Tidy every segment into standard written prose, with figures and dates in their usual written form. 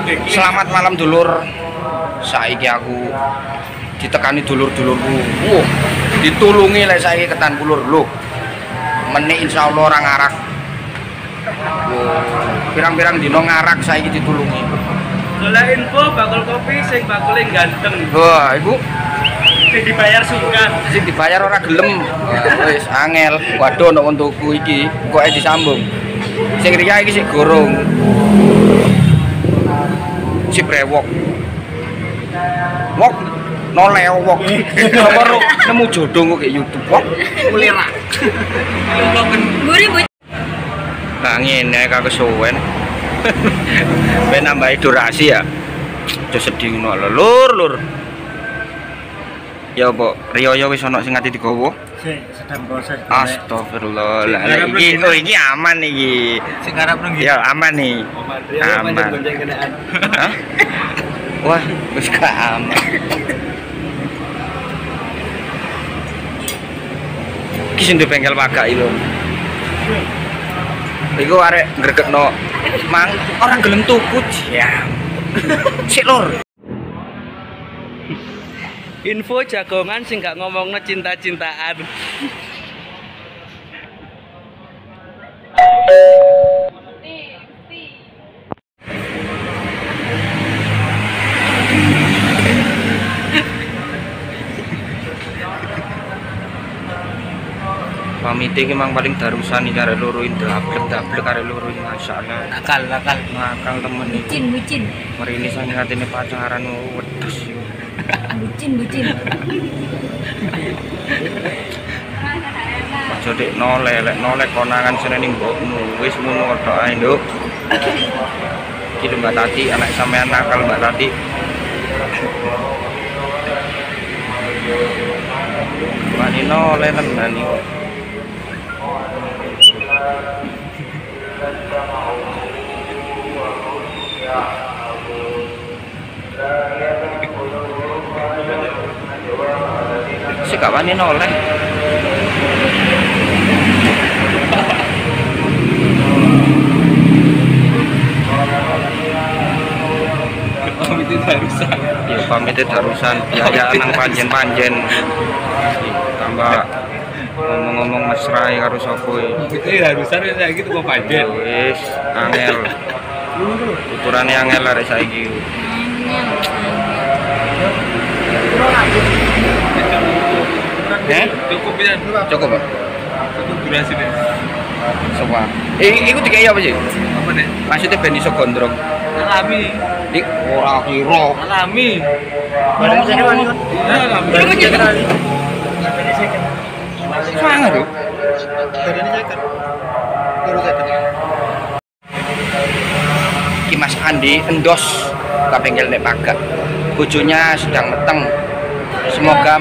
Selamat malam dulur. Saiki aku ditekani dulur-dulurku. Ditulungi lek saiki ketan pulur lho. Menik insyaallah ora ngarak. Pirang-pirang dino ngarak saiki ditulungi. Golek info bakul kopi sing bakule ganteng. Wah, iku Sing dibayar sungkan. sing dibayar ora gelem. Wis angel. Waduh nek untukku iki kok disambung. Sing riya iki sik gorong. Si brewok. Wok noleo wok. Nomor nemu jodoh kok ke YouTube wok. Kulira. Mburi Bu. Nah ngene kok kesuwen. Ben nambahi durasi ya. Aja sedih ngono lur. Ya apa riyo wis ana sing ati digowo? Sedang proses. Astagfirullah. Lah iki aman iki. Sing arep nang Ya aman nih. Aman. Hah? Wah, wis gak aman. Iki sing di bengkel pagak iki lho. Iku arek ngregekno mang orang gelem tuku jam. Sik lur. Info jagongan sing gak ngomongno cinta-cintaan. Pamite iki mang paling darusan iki arek loro iki dablek arek loro iki masyaallah. Nakal. Nakal temen iki. Bucin. Merini sange atine pacaran wedhus iki. Bucin. Aja dik nolek konangan seneng mbokmu. Wis ngono tok ae, Nduk. Iki lho Mbak Tati, anak sampean nakal Mbak Tati. Wani nolek tenan iki. Si gak wani noleh. Pamit darusan. Ya pamit darusan biaya nang panjen-panjen. Tambah ngomong-ngomong mesra karo sapa iki. Itu darusan saiki tuku panjen. Wis angel. Tuturane angel arek saiki. Cukup ya. Cukup, Pak. Cukup durasi deh. Semua. Iku dikai apa sih? Apa nih? Maksudnya ben iso gondrong. Alami. Dik ora kira. Alami. Bareng sing wani. Alami. Sangat lho. Ki Mas Andi endos ka bengkel nek pagak. Bojonya sedang meteng. Semoga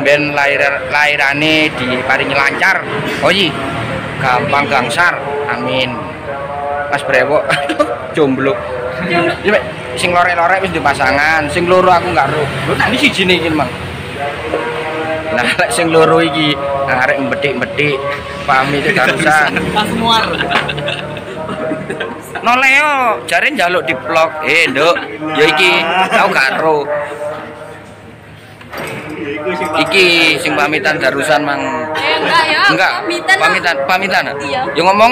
ben lairane diparingi lancar. Oh iya. Gampang gangsar. Amin. Mas Brewok jomblo. Sing lorek-lorek wis dipasangan, sing loro aku enggak ro. Lho tadi siji iki, Mang. Nah, lek sing loro iki arek mbethik-mbethik pamit darusan. Pas muar. Noleo, jare njaluk diplok. Nduk, ya iki tau gak ro. Iki sing pamitan darusan Mang. Enggak ya. Enggak. Pamitan. Iya. Ya ngomong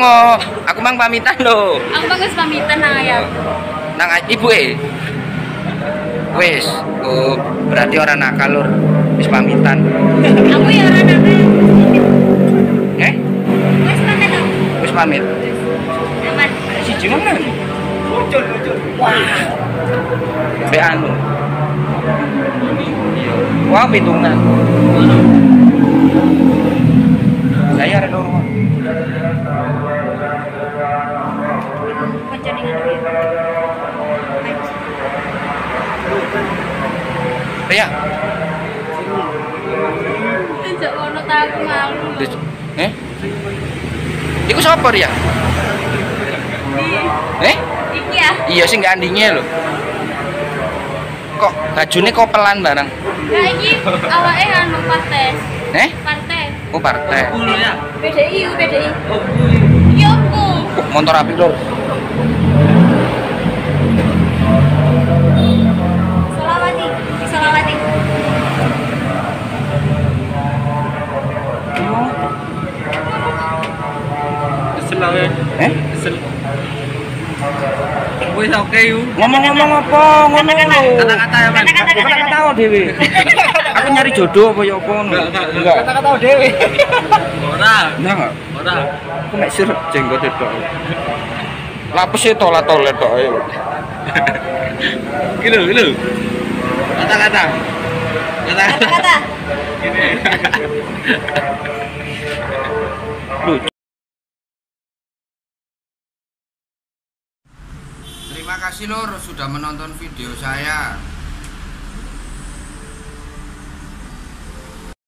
aku Mang pamitan lho. Aku bagus pamitan nang ayah. Nang ibuke. Wis, oh, berarti orang nakal lur. Wis pamitan. Aku ya ora nakal. Wis pamit aku. Wis pamit. Aman. Siji mana nih? Muncul. Wah. Be anu. Wah, pitungan. Saya ada rumah. Ya. Sejak ono tak aku malu. Iku sapa ya? Iki ya. Iya sih nggak andinya loh. Kok bajune kopelan barang? Nah iki awake anu partai. Partai. Oh partai. Ya. PDI. Oh, Iya aku. Motor api lur. Wis oke yuk. Ngomong-ngomong apa? Kata-kata ya kan. Kata-kata dhewe. Aku nyari jodoh apa ya apa ngono. Enggak. Kata-kata dhewe. Ora. Enggak. Ora. Aku mek sir jenggot tok. Lapis e tolat-tolet tok ae. Gitu. Kata-kata. Kata-kata. Lucu. Terima kasih Lur sudah menonton video saya.